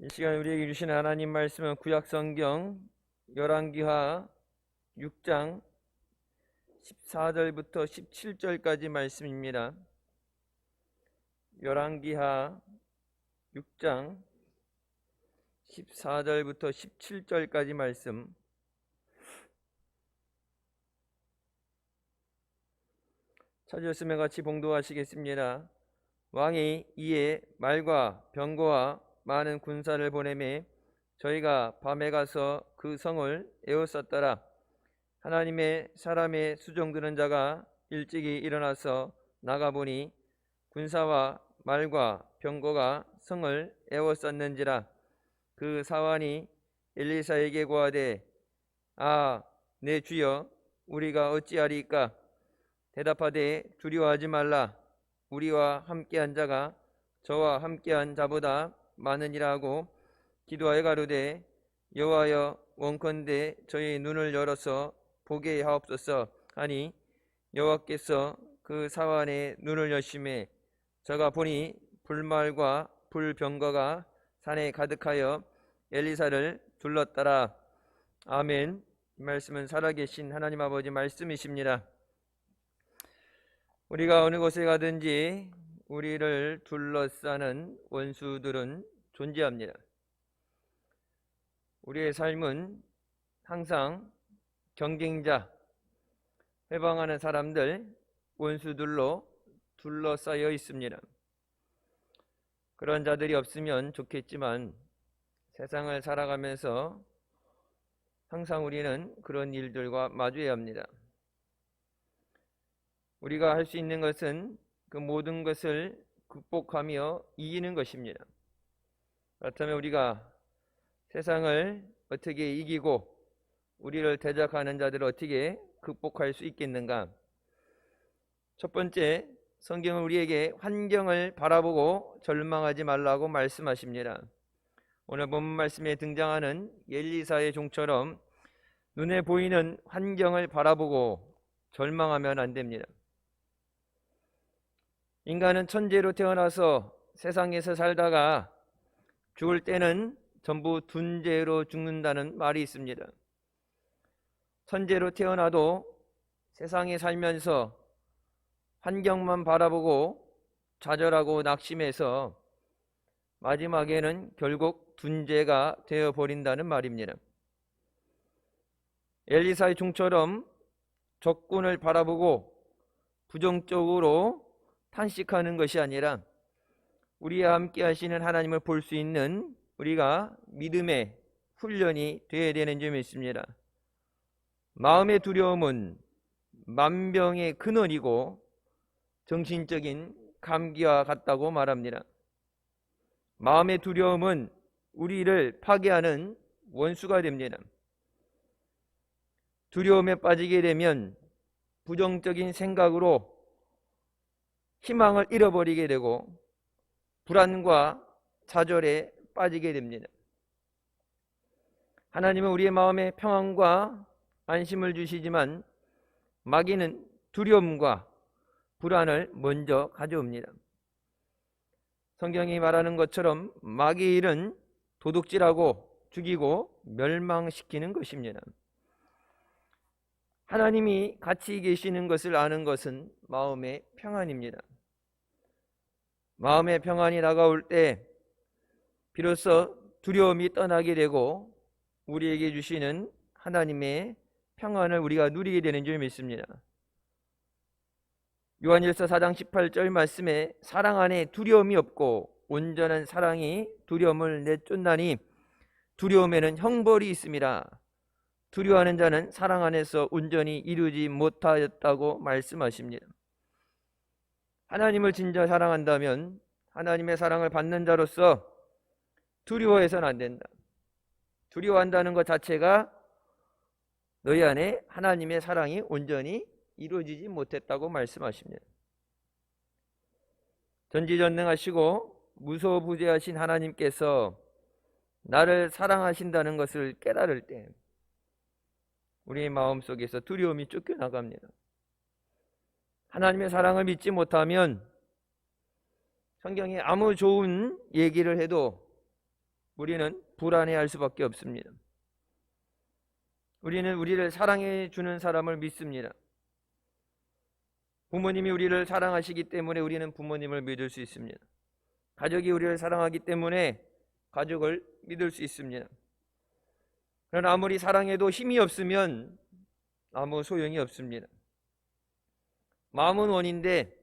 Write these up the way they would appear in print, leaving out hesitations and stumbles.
이 시간 우리에게 주신 하나님 말씀은 구약성경 열왕기하 6장 14절부터 17절까지 말씀입니다. 열왕기하 6장 14절부터 17절까지 말씀. 찾으셨으면 같이 봉독하시겠습니다. 왕이 이에 말과 병거와 많은 군사를 보내매 저희가 밤에 가서 그 성을 에워쌌더라. 하나님의 사람의 수종드는 자가 일찍이 일어나서 나가보니 군사와 말과 병거가 성을 에워쌌는지라. 그 사환이 엘리사에게 고하되 내 주여 우리가 어찌하리이까? 대답하되 두려워하지 말라. 우리와 함께한 자가 저와 함께한 자보다 많으니라 하고 기도하여 가로되 여호와여 원컨대 저희 눈을 열어서 보게 하옵소서 하니 여호와께서 그 사환의 눈을 여심해 저가 보니 불말과 불병거가 산에 가득하여 엘리사를 둘렀더라. 아멘. 이 말씀은 살아계신 하나님 아버지 말씀이십니다. 우리가 어느 곳에 가든지 우리를 둘러싸는 원수들은 존재합니다. 우리의 삶은 항상 경쟁자, 회방하는 사람들, 원수들로 둘러싸여 있습니다. 그런 자들이 없으면 좋겠지만 세상을 살아가면서 항상 우리는 그런 일들과 마주해야 합니다. 우리가 할 수 있는 것은 그 모든 것을 극복하며 이기는 것입니다. 그렇다면 우리가 세상을 어떻게 이기고 우리를 대적하는 자들을 어떻게 극복할 수 있겠는가? 첫 번째, 성경은 우리에게 환경을 바라보고 절망하지 말라고 말씀하십니다. 오늘 본문 말씀에 등장하는 엘리사의 종처럼 눈에 보이는 환경을 바라보고 절망하면 안 됩니다. 인간은 천재로 태어나서 세상에서 살다가 죽을 때는 전부 둔재로 죽는다는 말이 있습니다. 천재로 태어나도 세상에 살면서 환경만 바라보고 좌절하고 낙심해서 마지막에는 결국 둔재가 되어버린다는 말입니다. 엘리사의 종처럼 적군을 바라보고 부정적으로 탄식하는 것이 아니라 우리와 함께 하시는 하나님을 볼 수 있는 우리가 믿음의 훈련이 되어야 되는 점이 있습니다. 마음의 두려움은 만병의 근원이고 정신적인 감기와 같다고 말합니다. 마음의 두려움은 우리를 파괴하는 원수가 됩니다. 두려움에 빠지게 되면 부정적인 생각으로 희망을 잃어버리게 되고 불안과 좌절에 빠지게 됩니다. 하나님은 우리의 마음에 평안과 안심을 주시지만 마귀는 두려움과 불안을 먼저 가져옵니다. 성경이 말하는 것처럼 마귀의 일은 도둑질하고 죽이고 멸망시키는 것입니다. 하나님이 같이 계시는 것을 아는 것은 마음의 평안입니다. 마음의 평안이 다가올 때 비로소 두려움이 떠나게 되고 우리에게 주시는 하나님의 평안을 우리가 누리게 되는 줄 믿습니다. 요한일서 4장 18절 말씀에 사랑 안에 두려움이 없고 온전한 사랑이 두려움을 내쫓나니 두려움에는 형벌이 있습니다. 두려워하는 자는 사랑 안에서 온전히 이루지 못하였다고 말씀하십니다. 하나님을 진짜 사랑한다면 하나님의 사랑을 받는 자로서 두려워해서는 안 된다. 두려워한다는 것 자체가 너희 안에 하나님의 사랑이 온전히 이루어지지 못했다고 말씀하십니다. 전지전능하시고 무소부재하신 하나님께서 나를 사랑하신다는 것을 깨달을 때 우리의 마음속에서 두려움이 쫓겨나갑니다. 하나님의 사랑을 믿지 못하면 성경에 아무 좋은 얘기를 해도 우리는 불안해할 수밖에 없습니다. 우리는 우리를 사랑해 주는 사람을 믿습니다. 부모님이 우리를 사랑하시기 때문에 우리는 부모님을 믿을 수 있습니다. 가족이 우리를 사랑하기 때문에 가족을 믿을 수 있습니다. 그러나 아무리 사랑해도 힘이 없으면 아무 소용이 없습니다. 마음은 원인데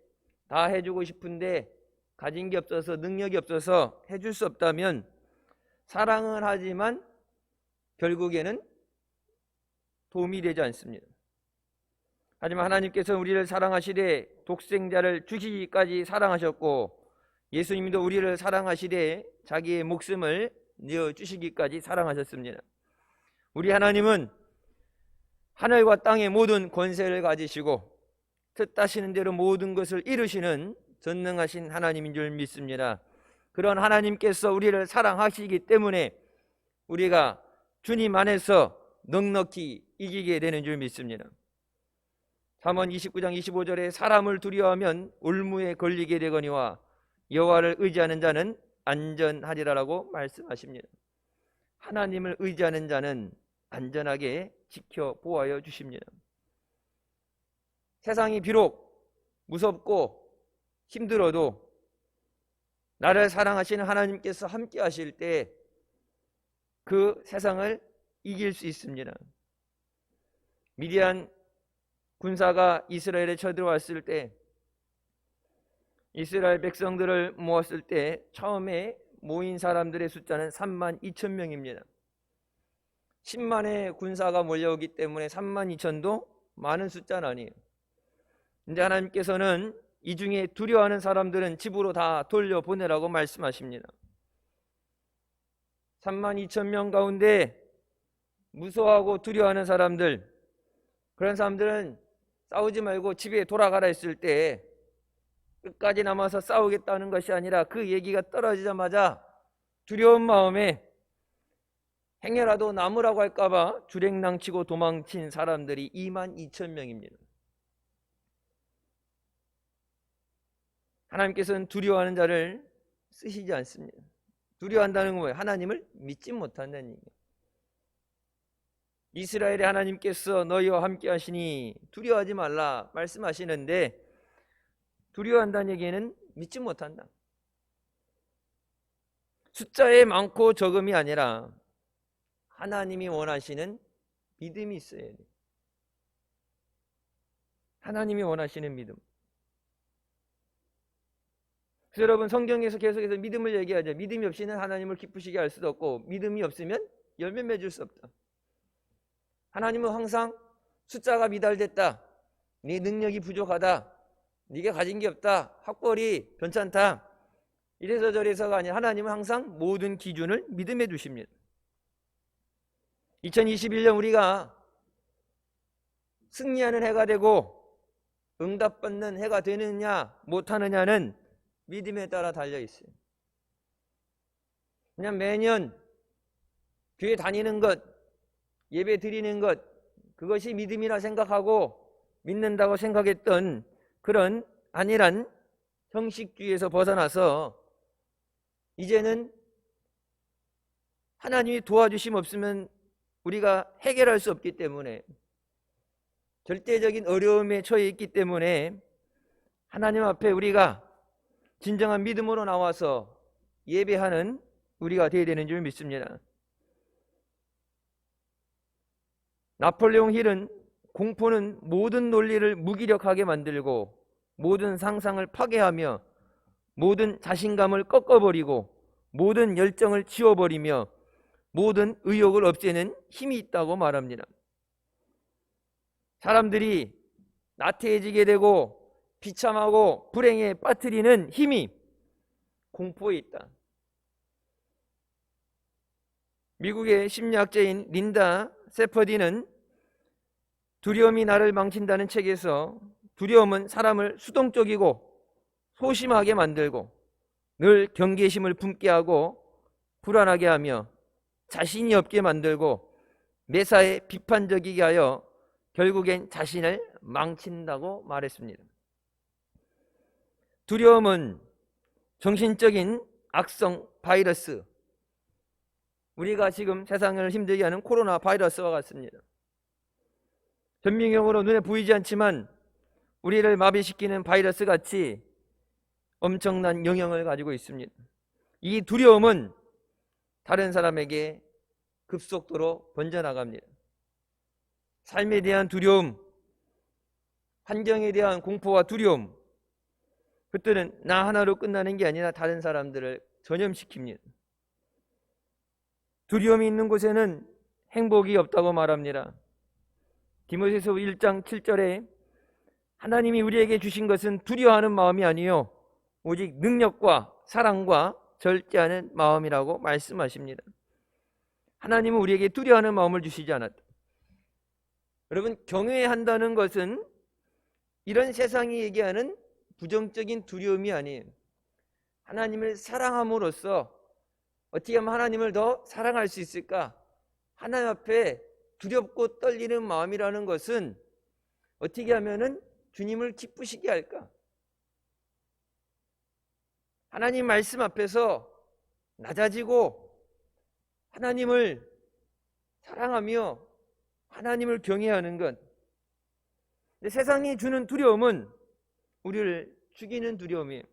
다 해주고 싶은데 가진 게 없어서, 능력이 없어서 해줄 수 없다면 사랑은 하지만 결국에는 도움이 되지 않습니다. 하지만 하나님께서 우리를 사랑하시되 독생자를 주시기까지 사랑하셨고, 예수님도 우리를 사랑하시되 자기의 목숨을 내어주시기까지 사랑하셨습니다. 우리 하나님은 하늘과 땅의 모든 권세를 가지시고 뜻하시는 대로 모든 것을 이루시는 전능하신 하나님인 줄 믿습니다. 그런 하나님께서 우리를 사랑하시기 때문에 우리가 주님 안에서 넉넉히 이기게 되는 줄 믿습니다. 잠언 29장 25절에 사람을 두려워하면 올무에 걸리게 되거니와 여호와를 의지하는 자는 안전하리라라고 말씀하십니다. 하나님을 의지하는 자는 안전하게 지켜 보호하여 주십니다. 세상이 비록 무섭고 힘들어도 나를 사랑하시는 하나님께서 함께 하실 때 그 세상을 이길 수 있습니다. 미디안 군사가 이스라엘에 쳐들어왔을 때, 이스라엘 백성들을 모았을 때 처음에 모인 사람들의 숫자는 32,000명입니다. 10만의 군사가 몰려오기 때문에 32,000도 많은 숫자는 아니에요. 근데 하나님께서는 이 중에 두려워하는 사람들은 집으로 다 돌려보내라고 말씀하십니다. 32,000명 가운데 무서워하고 두려워하는 사람들, 그런 사람들은 싸우지 말고 집에 돌아가라 했을 때 끝까지 남아서 싸우겠다는 것이 아니라 그 얘기가 떨어지자마자 두려운 마음에 행여라도 남으라고 할까봐 주랭랑치고 도망친 사람들이 22,000명입니다. 하나님께서는 두려워하는 자를 쓰시지 않습니다. 두려워한다는 건 뭐예요? 하나님을 믿지 못한다는 얘기예요. 이스라엘의 하나님께서 너희와 함께 하시니 두려워하지 말라 말씀하시는데, 두려워한다는 얘기는 믿지 못한다. 숫자에 많고 적음이 아니라 하나님이 원하시는 믿음이 있어야 돼요. 하나님이 원하시는 믿음. 그래서 여러분, 성경에서 계속해서 믿음을 얘기하죠. 믿음이 없이는 하나님을 기쁘시게 할 수도 없고, 믿음이 없으면 열매 맺을 수 없다. 하나님은 항상 숫자가 미달됐다, 네 능력이 부족하다, 네가 가진 게 없다, 학벌이 괜찮다, 이래서 저래서가 아니라 하나님은 항상 모든 기준을 믿음에 두십니다. 2021년 우리가 승리하는 해가 되고 응답받는 해가 되느냐 못하느냐는 믿음에 따라 달려있어요. 그냥 매년 교회 다니는 것, 예배 드리는 것, 그것이 믿음이라 생각하고 믿는다고 생각했던 그런 안일한 형식주의에서 벗어나서 이제는 하나님이 도와주심 없으면 우리가 해결할 수 없기 때문에, 절대적인 어려움에 처해 있기 때문에 하나님 앞에 우리가 진정한 믿음으로 나와서 예배하는 우리가 되어야 되는 줄 믿습니다. 나폴레옹 힐은 공포는 모든 논리를 무기력하게 만들고 모든 상상을 파괴하며 모든 자신감을 꺾어버리고 모든 열정을 지워버리며 모든 의욕을 없애는 힘이 있다고 말합니다. 사람들이 나태해지게 되고 비참하고 불행에 빠뜨리는 힘이 공포에 있다. 미국의 심리학자인 린다 세퍼디는 두려움이 나를 망친다는 책에서 두려움은 사람을 수동적이고 소심하게 만들고 늘 경계심을 품게 하고 불안하게 하며 자신이 없게 만들고 매사에 비판적이게 하여 결국엔 자신을 망친다고 말했습니다. 두려움은 정신적인 악성 바이러스, 우리가 지금 세상을 힘들게 하는 코로나 바이러스와 같습니다. 전민경으로 눈에 보이지 않지만 우리를 마비시키는 바이러스 같이 엄청난 영향을 가지고 있습니다. 이 두려움은 다른 사람에게 급속도로 번져나갑니다. 삶에 대한 두려움, 환경에 대한 공포와 두려움, 그때는 나 하나로 끝나는 게 아니라 다른 사람들을 전염시킵니다. 두려움이 있는 곳에는 행복이 없다고 말합니다. 디모데후서 1장 7절에 하나님이 우리에게 주신 것은 두려워하는 마음이 아니요 오직 능력과 사랑과 절제하는 마음이라고 말씀하십니다. 하나님은 우리에게 두려워하는 마음을 주시지 않았다. 여러분, 경외한다는 것은 이런 세상이 얘기하는 부정적인 두려움이 아니에요. 하나님을 사랑함으로써 어떻게 하면 하나님을 더 사랑할 수 있을까? 하나님 앞에 두렵고 떨리는 마음이라는 것은 어떻게 하면은 주님을 기쁘시게 할까? 하나님 말씀 앞에서 낮아지고 하나님을 사랑하며 하나님을 경외하는 것. 근데 세상이 주는 두려움은 우리를 죽이는 두려움이에요.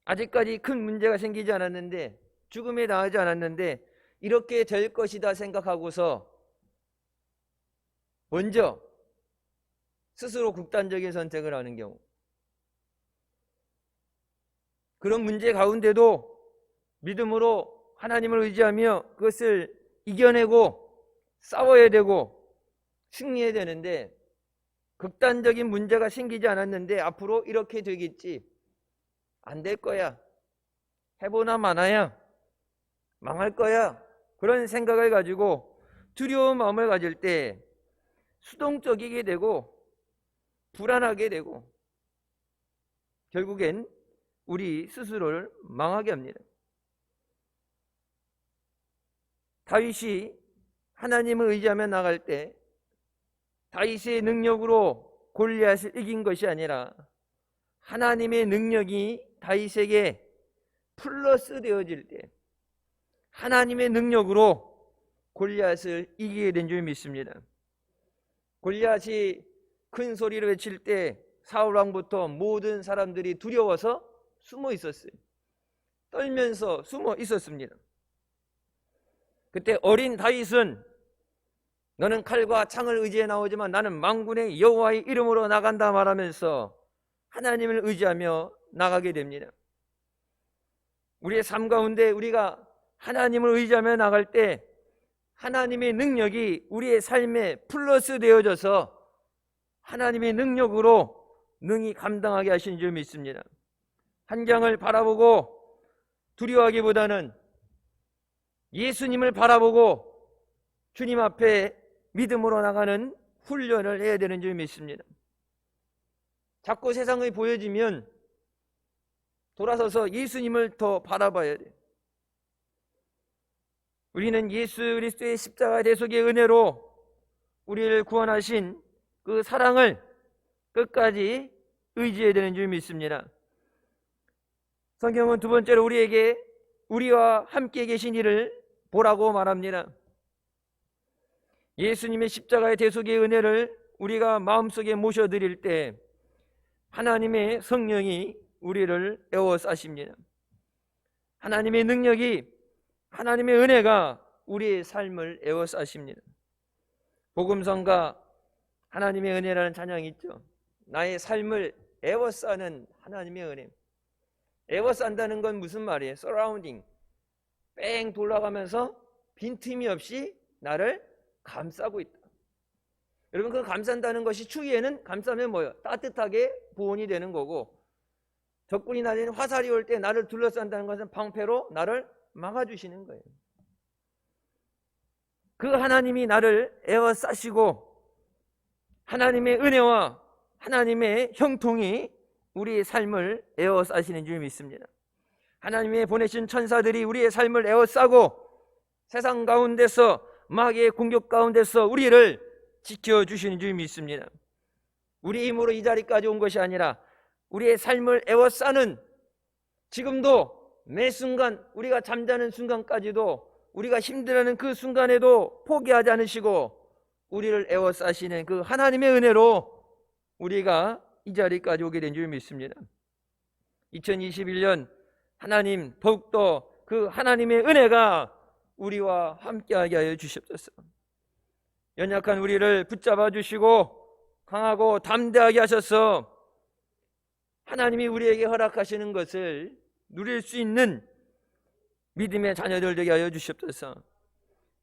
아직까지 큰 문제가 생기지 않았는데, 죽음에 당하지 않았는데 이렇게 될 것이다 생각하고서 먼저 스스로 극단적인 선택을 하는 경우, 그런 문제 가운데도 믿음으로 하나님을 의지하며 그것을 이겨내고 싸워야 되고 승리해야 되는데, 극단적인 문제가 생기지 않았는데 앞으로 이렇게 되겠지, 안 될 거야, 해보나 마나야, 망할 거야, 그런 생각을 가지고 두려운 마음을 가질 때 수동적이게 되고 불안하게 되고 결국엔 우리 스스로를 망하게 합니다. 다윗이 하나님을 의지하며 나갈 때 다윗의 능력으로 골리앗을 이긴 것이 아니라 하나님의 능력이 다윗에게 플러스 되어질 때 하나님의 능력으로 골리앗을 이기게 된 줄 믿습니다. 골리앗이 큰 소리로 외칠 때 사울 왕부터 모든 사람들이 두려워서 숨어 있었어요. 떨면서 숨어 있었습니다. 그때 어린 다윗은 너는 칼과 창을 의지해 나오지만 나는 만군의 여호와의 이름으로 나간다 말하면서 하나님을 의지하며 나가게 됩니다. 우리의 삶 가운데 우리가 하나님을 의지하며 나갈 때 하나님의 능력이 우리의 삶에 플러스 되어져서 하나님의 능력으로 능히 감당하게 하시는 줄 믿습니다. 환경을 바라보고 두려워하기보다는 예수님을 바라보고 주님 앞에 믿음으로 나가는 훈련을 해야 되는 줄 믿습니다. 자꾸 세상이 보여지면 돌아서서 예수님을 더 바라봐야 돼요. 우리는 예수 그리스도의 십자가 대속의 은혜로 우리를 구원하신 그 사랑을 끝까지 의지해야 되는 줄 믿습니다. 성경은 두 번째로 우리에게 우리와 함께 계신 이를 보라고 말합니다. 예수님의 십자가의 대속의 은혜를 우리가 마음속에 모셔드릴 때 하나님의 성령이 우리를 에워싸십니다. 하나님의 능력이, 하나님의 은혜가 우리의 삶을 에워싸십니다. 복음성가 하나님의 은혜라는 찬양이 있죠. 나의 삶을 에워싸는 하나님의 은혜. 에워싼다는 건 무슨 말이에요? 서라운딩, 뺑 돌아가면서 빈틈이 없이 나를 감싸고 있다. 여러분, 그 감싼다는 것이 추위에는 감싸면 뭐예요? 따뜻하게 보온이 되는 거고, 적군이 날리는 화살이 올 때 나를 둘러싼다는 것은 방패로 나를 막아주시는 거예요. 그 하나님이 나를 에워싸시고 하나님의 은혜와 하나님의 형통이 우리의 삶을 에워싸시는 줄 믿습니다. 하나님의 보내신 천사들이 우리의 삶을 에워싸고 세상 가운데서 마귀의 공격 가운데서 우리를 지켜주시는 줄 믿습니다. 우리 힘으로 이 자리까지 온 것이 아니라 우리의 삶을 에워싸는, 지금도 매 순간 우리가 잠자는 순간까지도 우리가 힘들어하는 그 순간에도 포기하지 않으시고 우리를 에워싸시는 그 하나님의 은혜로 우리가 이 자리까지 오게 된 줄 믿습니다. 2021년 하나님 더욱더 그 하나님의 은혜가 우리와 함께하게 하여 주시옵소서. 연약한 우리를 붙잡아 주시고 강하고 담대하게 하셔서 하나님이 우리에게 허락하시는 것을 누릴 수 있는 믿음의 자녀들 되게 하여 주시옵소서.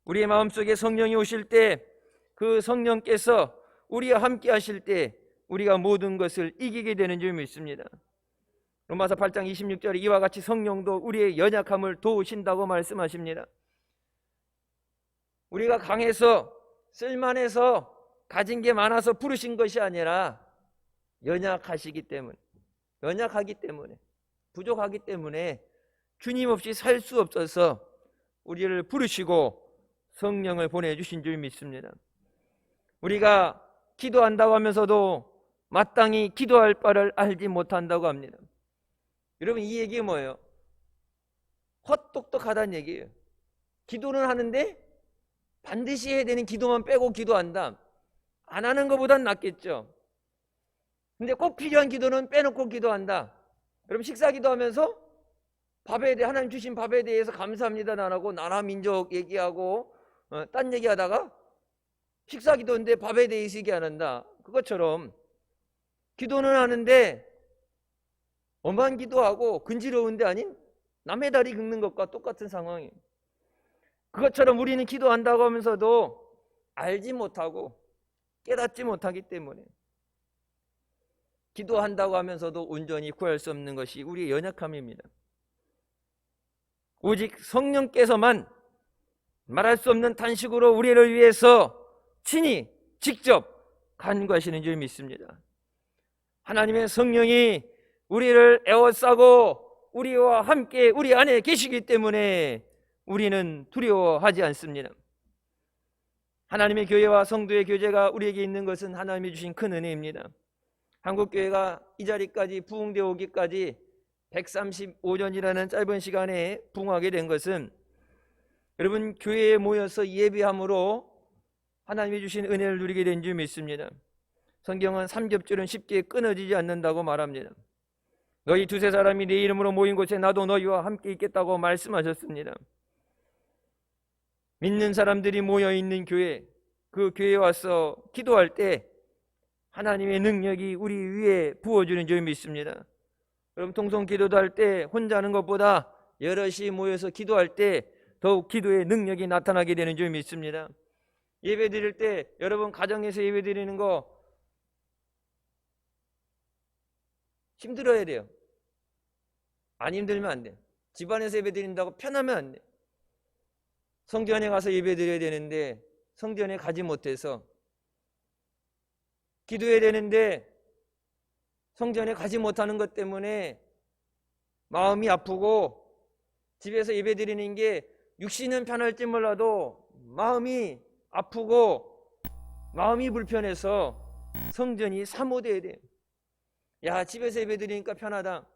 우리의 마음속에 성령이 오실 때 그 성령께서 우리와 함께 하실 때 우리가 모든 것을 이기게 되는 줄 믿습니다. 로마서 8장 26절에 이와 같이 성령도 우리의 연약함을 도우신다고 말씀하십니다. 우리가 강해서 쓸만해서 가진 게 많아서 부르신 것이 아니라 연약하기 때문에 부족하기 때문에 주님 없이 살 수 없어서 우리를 부르시고 성령을 보내주신 줄 믿습니다. 우리가 기도한다고 하면서도 마땅히 기도할 바를 알지 못한다고 합니다. 여러분, 이 얘기 뭐예요? 헛똑똑하다는 얘기예요. 기도는 하는데 반드시 해야 되는 기도만 빼고 기도한다. 안 하는 것보단 낫겠죠. 근데 꼭 필요한 기도는 빼놓고 기도한다. 그럼 식사 기도하면서 밥에 대해 하나님 주신 밥에 대해서 감사합니다 안 하고 나라 민족 얘기하고 딴 얘기하다가 식사 기도인데 밥에 대해서 얘기 안 한다. 그것처럼 기도는 하는데 엄한 기도하고 근지러운데 아닌 남의 다리 긁는 것과 똑같은 상황이에요. 그것처럼 우리는 기도한다고 하면서도 알지 못하고 깨닫지 못하기 때문에 기도한다고 하면서도 온전히 구할 수 없는 것이 우리의 연약함입니다. 오직 성령께서만 말할 수 없는 탄식으로 우리를 위해서 친히 직접 간구하시는 줄 믿습니다. 하나님의 성령이 우리를 에워싸고 우리와 함께 우리 안에 계시기 때문에 우리는 두려워하지 않습니다. 하나님의 교회와 성도의 교제가 우리에게 있는 것은 하나님이 주신 큰 은혜입니다. 한국교회가 이 자리까지 부흥되어 오기까지 135년이라는 짧은 시간에 부흥하게 된 것은 여러분 교회에 모여서 예배함으로 하나님이 주신 은혜를 누리게 된 줄 믿습니다. 성경은 삼겹줄은 쉽게 끊어지지 않는다고 말합니다. 너희 두세 사람이 내 이름으로 모인 곳에 나도 너희와 함께 있겠다고 말씀하셨습니다. 믿는 사람들이 모여있는 교회, 그 교회에 와서 기도할 때 하나님의 능력이 우리 위에 부어주는 줄 믿습니다. 여러분 통성 기도도 할 때 혼자 하는 것보다 여럿이 모여서 기도할 때 더욱 기도의 능력이 나타나게 되는 줄 믿습니다. 예배 드릴 때 여러분 가정에서 예배 드리는 거 힘들어야 돼요. 안 힘들면 안 돼. 집안에서 예배 드린다고 편하면 안 돼. 성전에 가서 예배 드려야 되는데 성전에 가지 못해서, 기도해야 되는데 성전에 가지 못하는 것 때문에 마음이 아프고, 집에서 예배 드리는 게 육신은 편할지 몰라도 마음이 아프고 마음이 불편해서 성전이 사모돼야 돼요. 야, 집에서 예배 드리니까 편하다.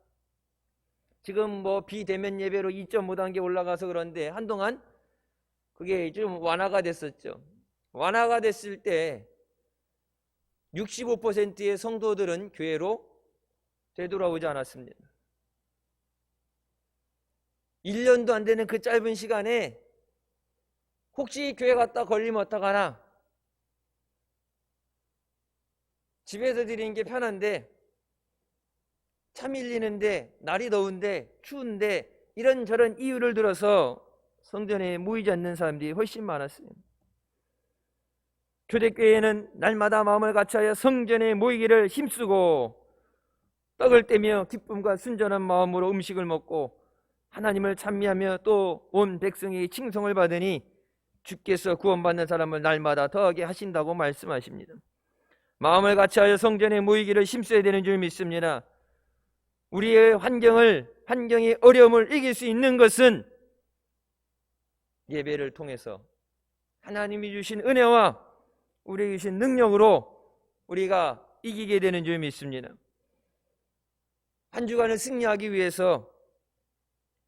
지금 뭐 비대면 예배로 2.5단계 올라가서 그런데 한동안 그게 좀 완화가 됐었죠. 완화가 됐을 때 65%의 성도들은 교회로 되돌아오지 않았습니다. 1년도 안 되는 그 짧은 시간에 혹시 교회 갔다 걸리면 어떡하나, 집에서 드리는 게 편한데 차 밀리는데 날이 더운데 추운데 이런저런 이유를 들어서 성전에 모이지 않는 사람들이 훨씬 많았어요. 초대교회는 날마다 마음을 같이하여 성전에 모이기를 힘쓰고 떡을 떼며 기쁨과 순전한 마음으로 음식을 먹고 하나님을 찬미하며 또 온 백성의 칭송을 받으니 주께서 구원받는 사람을 날마다 더하게 하신다고 말씀하십니다. 마음을 같이하여 성전에 모이기를 힘써야 되는 줄 믿습니다. 우리의 환경의 어려움을 이길 수 있는 것은 예배를 통해서 하나님이 주신 은혜와 우리에게 주신 능력으로 우리가 이기게 되는 줄 믿습니다. 한 주간을 승리하기 위해서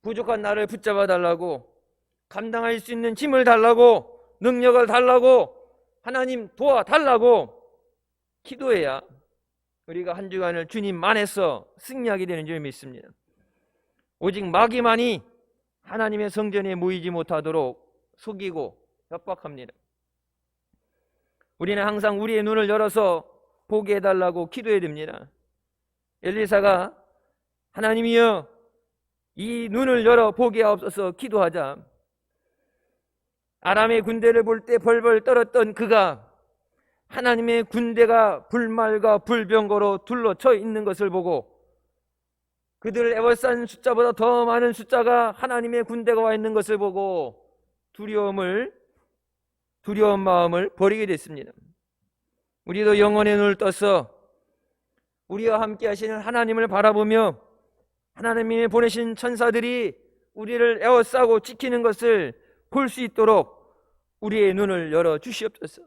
부족한 나를 붙잡아 달라고, 감당할 수 있는 짐을 달라고, 능력을 달라고, 하나님 도와달라고 기도해야 우리가 한 주간을 주님 안에서 승리하게 되는 줄 믿습니다. 오직 마귀만이 하나님의 성전에 모이지 못하도록 속이고 협박합니다. 우리는 항상 우리의 눈을 열어서 보게 해달라고 기도해야 됩니다. 엘리사가 하나님이여 이 눈을 열어 보게 하옵소서 기도하자 아람의 군대를 볼 때 벌벌 떨었던 그가 하나님의 군대가 불말과 불병거로 둘러쳐 있는 것을 보고 그들을 에워싼 숫자보다 더 많은 숫자가 하나님의 군대가 와 있는 것을 보고 두려운 마음을 버리게 됐습니다. 우리도 영혼의 눈을 떠서 우리와 함께 하시는 하나님을 바라보며 하나님이 보내신 천사들이 우리를 에워싸고 지키는 것을 볼 수 있도록 우리의 눈을 열어 주시옵소서.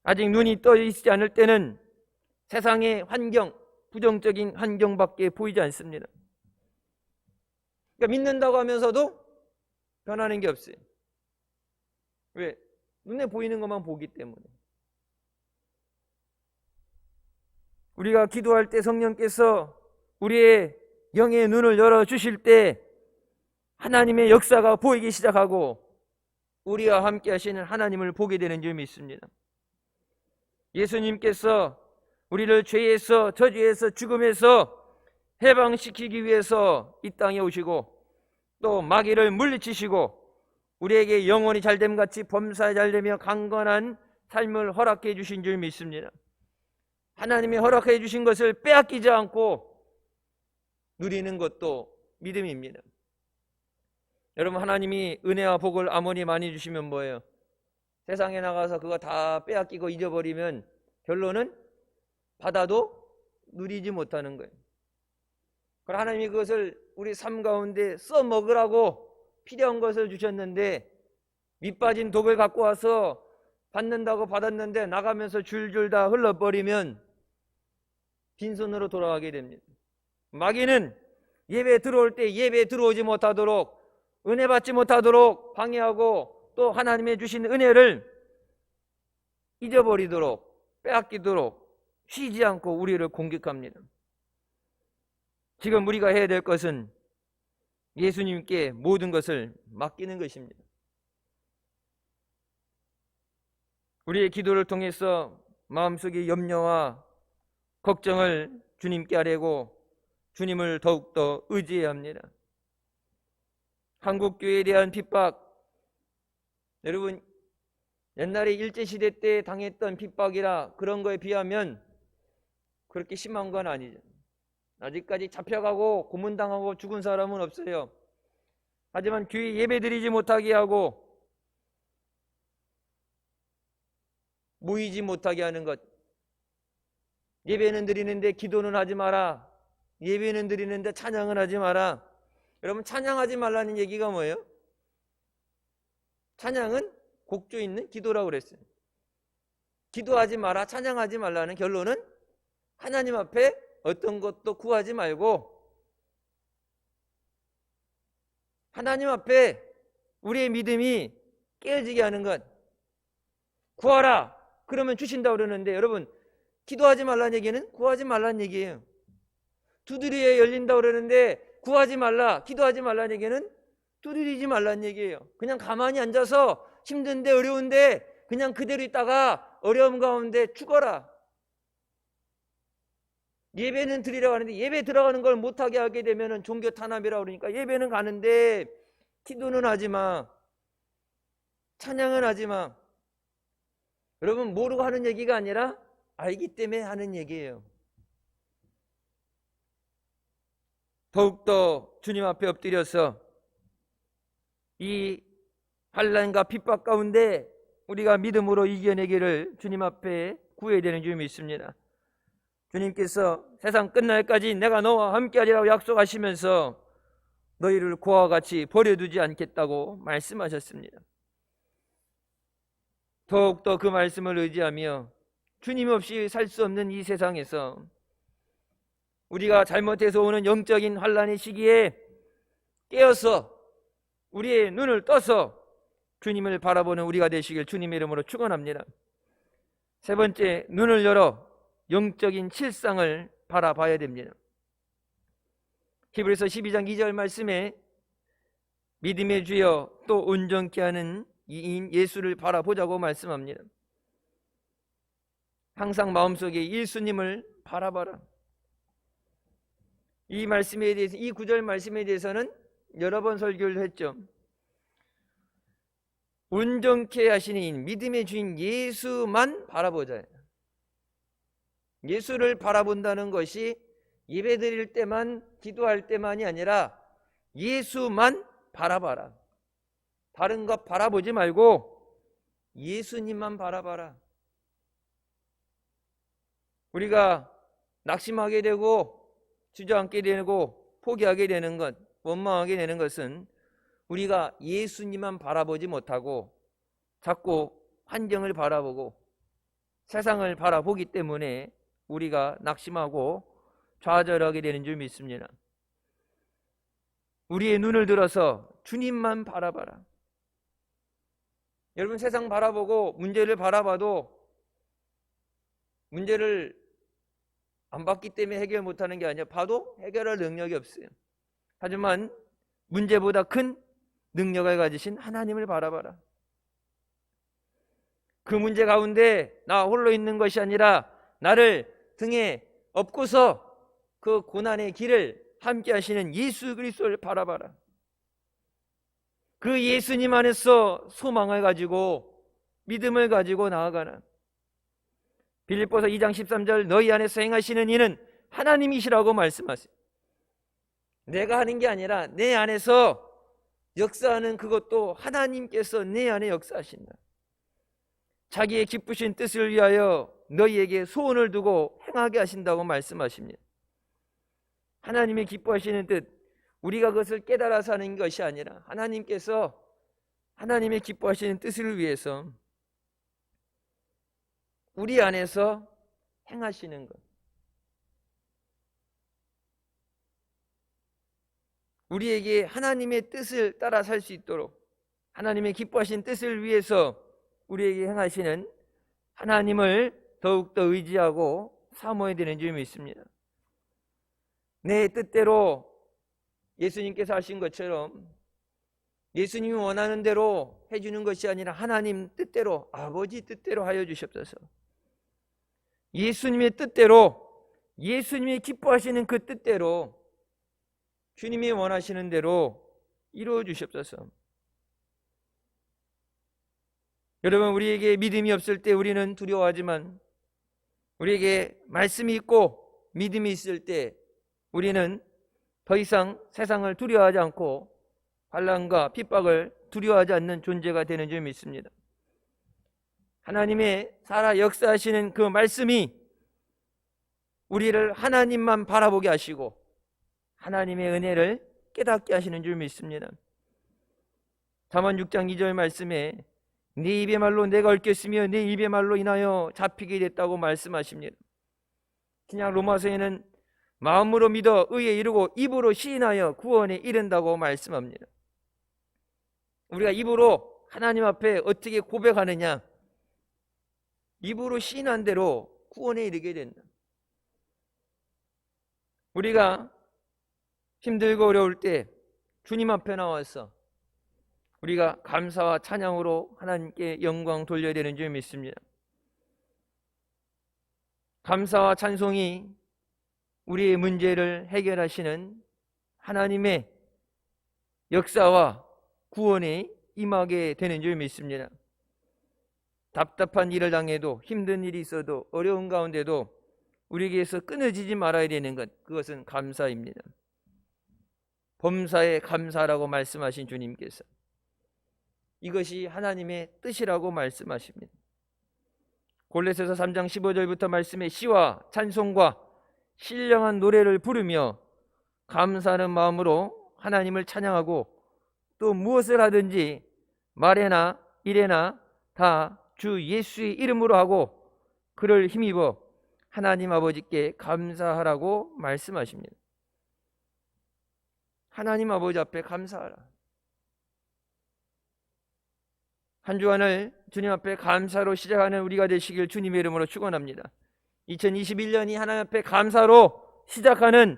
아직 눈이 떠 있지 않을 때는 세상의 환경, 부정적인 환경밖에 보이지 않습니다. 그러니까 믿는다고 하면서도 변하는 게 없어요. 왜? 눈에 보이는 것만 보기 때문에. 우리가 기도할 때 성령께서 우리의 영의 눈을 열어주실 때 하나님의 역사가 보이기 시작하고 우리와 함께 하시는 하나님을 보게 되는 줄 믿습니다. 예수님께서 우리를 죄에서, 저주에서, 죽음에서 해방시키기 위해서 이 땅에 오시고 또 마귀를 물리치시고 우리에게 영혼이 잘됨같이 범사에 잘되며 강건한 삶을 허락해 주신 줄 믿습니다. 하나님이 허락해 주신 것을 빼앗기지 않고 누리는 것도 믿음입니다. 여러분, 하나님이 은혜와 복을 아무리 많이 주시면 뭐예요? 세상에 나가서 그거 다 빼앗기고 잊어버리면 결론은 받아도 누리지 못하는 거예요. 그럼 하나님이 그것을 우리 삶 가운데 써먹으라고 필요한 것을 주셨는데 밑빠진 독을 갖고 와서 받는다고 받았는데 나가면서 줄줄 다 흘러버리면 빈손으로 돌아가게 됩니다. 마귀는 예배 들어올 때 예배 들어오지 못하도록 은혜 받지 못하도록 방해하고 또 하나님의 주신 은혜를 잊어버리도록 빼앗기도록 쉬지 않고 우리를 공격합니다. 지금 우리가 해야 될 것은 예수님께 모든 것을 맡기는 것입니다. 우리의 기도를 통해서 마음속의 염려와 걱정을 주님께 아뢰고 주님을 더욱더 의지해야 합니다. 한국교회에 대한 핍박, 여러분 옛날에 일제시대 때 당했던 핍박이라 그런 거에 비하면 그렇게 심한 건 아니죠. 아직까지 잡혀가고 고문당하고 죽은 사람은 없어요. 하지만 교회 예배드리지 못하게 하고 모이지 못하게 하는 것, 예배는 드리는데 기도는 하지 마라, 예배는 드리는데 찬양은 하지 마라. 여러분, 찬양하지 말라는 얘기가 뭐예요? 찬양은 곡조 있는 기도라고 그랬어요. 기도하지 마라, 찬양하지 말라는 결론은 하나님 앞에 어떤 것도 구하지 말고 하나님 앞에 우리의 믿음이 깨어지게 하는 것. 구하라 그러면 주신다고 그러는데 여러분, 기도하지 말라는 얘기는 구하지 말라는 얘기예요. 두드려야 열린다고 그러는데 구하지 말라, 기도하지 말라는 얘기는 두드리지 말라는 얘기예요. 그냥 가만히 앉아서 힘든데 어려운데 그냥 그대로 있다가 어려움 가운데 죽어라. 예배는 드리라고 하는데 예배 들어가는 걸 못하게 하게 되면 종교 탄압이라고 그러니까 예배는 가는데 기도는 하지 마, 찬양은 하지 마. 여러분, 모르고 하는 얘기가 아니라 알기 때문에 하는 얘기예요. 더욱더 주님 앞에 엎드려서 이 환난과 핍박 가운데 우리가 믿음으로 이겨내기를 주님 앞에 구해야 되는 줄 믿습니다. 주님께서 세상 끝날까지 내가 너와 함께하리라고 약속하시면서 너희를 고아와 같이 버려두지 않겠다고 말씀하셨습니다. 더욱더 그 말씀을 의지하며 주님 없이 살 수 없는 이 세상에서 우리가 잘못해서 오는 영적인 환난의 시기에 깨어서 우리의 눈을 떠서 주님을 바라보는 우리가 되시길 주님의 이름으로 축원합니다. 세 번째, 눈을 열어 영적인 실상을 바라봐야 됩니다. 히브리서 12장 2절 말씀에 믿음의 주여 또 온전케 하는 이인 예수를 바라보자고 말씀합니다. 항상 마음속에 예수님을 바라봐라. 이 말씀에 대해서, 이 구절 말씀에 대해서는 여러 번 설교를 했죠. 온전케 하시는 믿음의 주인 예수만 바라보자. 예수를 바라본다는 것이 예배드릴 때만, 기도할 때만이 아니라 예수만 바라봐라. 다른 것 바라보지 말고 예수님만 바라봐라. 우리가 낙심하게 되고 주저앉게 되고 포기하게 되는 것, 원망하게 되는 것은 우리가 예수님만 바라보지 못하고 자꾸 환경을 바라보고 세상을 바라보기 때문에 우리가 낙심하고 좌절하게 되는 줄 믿습니다. 우리의 눈을 들어서 주님만 바라봐라. 여러분, 세상 바라보고 문제를 바라봐도 문제를 안 봤기 때문에 해결 못하는 게 아니라 봐도 해결할 능력이 없어요. 하지만 문제보다 큰 능력을 가지신 하나님을 바라봐라. 그 문제 가운데 나 홀로 있는 것이 아니라 나를 등에 업고서 그 고난의 길을 함께 하시는 예수 그리스도를 바라봐라. 그 예수님 안에서 소망을 가지고 믿음을 가지고 나아가는, 빌립보서 2장 13절 너희 안에서 행하시는 이는 하나님이시라고 말씀하세요. 내가 하는 게 아니라 내 안에서 역사하는 그것도 하나님께서 내 안에 역사하신다. 자기의 기쁘신 뜻을 위하여 너희에게 소원을 두고 행하게 하신다고 말씀하십니다. 하나님의 기뻐하시는 뜻, 우리가 그것을 깨달아서 하는 것이 아니라 하나님께서 하나님의 기뻐하시는 뜻을 위해서 우리 안에서 행하시는 것, 우리에게 하나님의 뜻을 따라 살 수 있도록 하나님의 기뻐하신 뜻을 위해서 우리에게 행하시는 하나님을 더욱더 의지하고 사모해야 되는 줄 믿습니다. 내 뜻대로 예수님께서 하신 것처럼 예수님이 원하는 대로 해주는 것이 아니라 하나님 뜻대로, 아버지 뜻대로 하여 주시옵소서. 예수님의 뜻대로, 예수님이 기뻐하시는 그 뜻대로, 주님이 원하시는 대로 이루어 주시옵소서. 여러분, 우리에게 믿음이 없을 때 우리는 두려워하지만 우리에게 말씀이 있고 믿음이 있을 때 우리는 더 이상 세상을 두려워하지 않고 환난과 핍박을 두려워하지 않는 존재가 되는 줄 믿습니다. 하나님의 살아 역사하시는 그 말씀이 우리를 하나님만 바라보게 하시고 하나님의 은혜를 깨닫게 하시는 줄 믿습니다. 잠언 6장 2절 말씀에 네 입의 말로 내가 얽혔으며 네 입의 말로 인하여 잡히게 됐다고 말씀하십니다. 그냥 로마서에는 마음으로 믿어 의에 이르고 입으로 시인하여 구원에 이른다고 말씀합니다. 우리가 입으로 하나님 앞에 어떻게 고백하느냐, 입으로 시인한 대로 구원에 이르게 된다. 우리가 힘들고 어려울 때 주님 앞에 나와서 우리가 감사와 찬양으로 하나님께 영광 돌려야 되는 줄 믿습니다. 감사와 찬송이 우리의 문제를 해결하시는 하나님의 역사와 구원에 임하게 되는 줄 믿습니다. 답답한 일을 당해도, 힘든 일이 있어도, 어려운 가운데도 우리에게서 끊어지지 말아야 되는 것, 그것은 감사입니다. 범사에 감사라고 말씀하신 주님께서 이것이 하나님의 뜻이라고 말씀하십니다. 골로새서 3장 15절부터 말씀에 시와 찬송과 신령한 노래를 부르며 감사하는 마음으로 하나님을 찬양하고 또 무엇을 하든지 말에나 일에나 다 주 예수의 이름으로 하고 그를 힘입어 하나님 아버지께 감사하라고 말씀하십니다. 하나님 아버지 앞에 감사하라. 한 주간을 주님 앞에 감사로 시작하는 우리가 되시길 주님의 이름으로 축원합니다. 2021년이 하나님 앞에 감사로 시작하는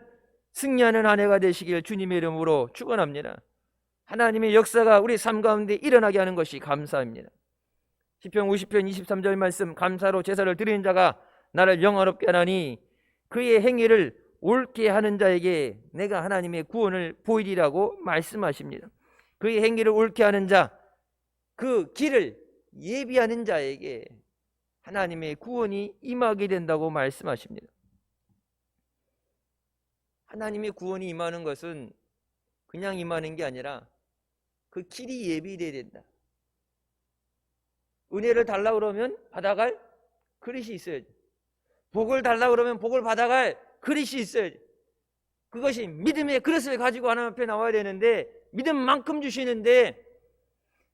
승리하는 한 해가 되시길 주님의 이름으로 축원합니다. 하나님의 역사가 우리 삶 가운데 일어나게 하는 것이 감사입니다. 시편 50편 23절 말씀, 감사로 제사를 드리는 자가 나를 영화롭게 하나니 그의 행위를 옳게 하는 자에게 내가 하나님의 구원을 보이리라고 말씀하십니다. 그의 행위를 옳게 하는 자, 그 길을 예비하는 자에게 하나님의 구원이 임하게 된다고 말씀하십니다. 하나님의 구원이 임하는 것은 그냥 임하는 게 아니라 그 길이 예비되어야 된다. 은혜를 달라고 그러면 받아갈 그릇이 있어야지. 복을 달라고 그러면 복을 받아갈 그릇이 있어야지. 그것이 믿음의 그릇을 가지고 하나님 앞에 나와야 되는데, 믿음만큼 주시는데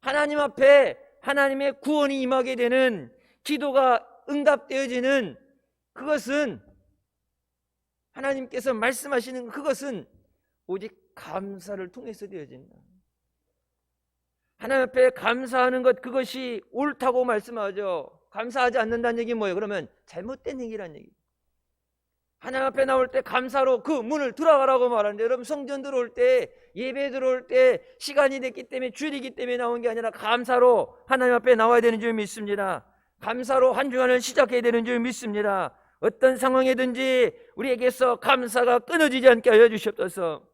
하나님 앞에 하나님의 구원이 임하게 되는, 기도가 응답되어지는 그것은, 하나님께서 말씀하시는 그것은 오직 감사를 통해서 되어진다. 하나님 앞에 감사하는 것, 그것이 옳다고 말씀하죠. 감사하지 않는다는 얘기는 뭐예요? 그러면 잘못된 얘기란 얘기. 하나님 앞에 나올 때 감사로 그 문을 들어가라고 말하는데, 여러분 성전 들어올 때, 예배 들어올 때 시간이 됐기 때문에, 주일이기 때문에 나온 게 아니라 감사로 하나님 앞에 나와야 되는 줄 믿습니다. 감사로 한 주간을 시작해야 되는 줄 믿습니다. 어떤 상황이든지 우리에게서 감사가 끊어지지 않게 하여 주시옵소서.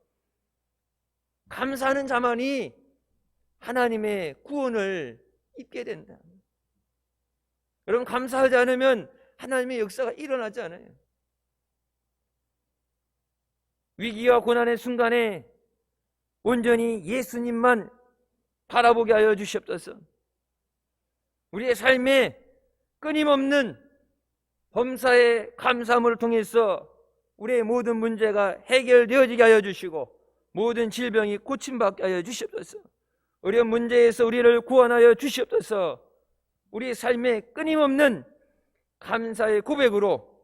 감사하는 자만이 하나님의 구원을 입게 된다. 여러분, 감사하지 않으면 하나님의 역사가 일어나지 않아요. 위기와 고난의 순간에 온전히 예수님만 바라보게 하여 주시옵소서. 우리의 삶에 끊임없는 범사의 감사함을 통해서 우리의 모든 문제가 해결되어지게 하여 주시고, 모든 질병이 고침받게 하여 주시옵소서. 어려운 문제에서 우리를 구원하여 주시옵소서. 우리 삶에 끊임없는 감사의 고백으로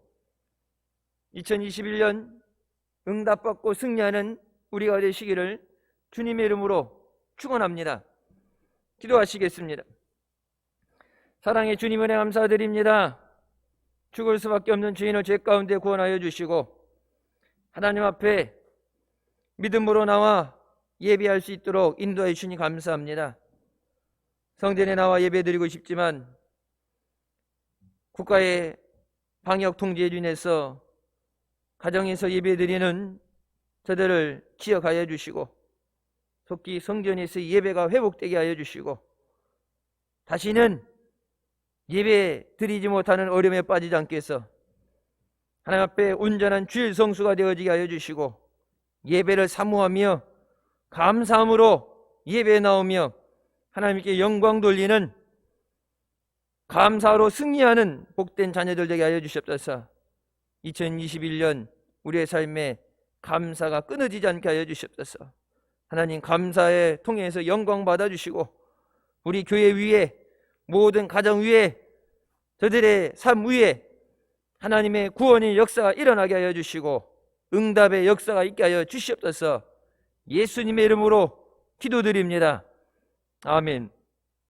2021년 응답받고 승리하는 우리가 되시기를 주님의 이름으로 축원합니다. 기도하시겠습니다. 사랑의 주님, 은혜 감사드립니다. 죽을 수밖에 없는 죄인을 죄 가운데 구원하여 주시고, 하나님 앞에 믿음으로 나와 예배할 수 있도록 인도해 주시니 감사합니다. 성전에 나와 예배드리고 싶지만 국가의 방역 통제로 인해서 가정에서 예배드리는 저들을 기억하여 주시고, 속히 성전에서 예배가 회복되게 하여 주시고, 다시는 예배 드리지 못하는 어려움에 빠지지 않게 해서 하나님 앞에 온전한 주일 성수가 되어지게 하여 주시고, 예배를 사모하며 감사함으로 예배에 나오며 하나님께 영광 돌리는, 감사로 승리하는 복된 자녀들 되게 하여 주시옵소서. 2021년 우리의 삶에 감사가 끊어지지 않게 하여 주시옵소서. 하나님, 감사에 통해서 영광 받아주시고, 우리 교회 위에, 모든 가정 위에, 저들의 삶 위에 하나님의 구원의 역사가 일어나게 하여 주시고, 응답의 역사가 있게 하여 주시옵소서. 예수님의 이름으로 기도드립니다. 아멘.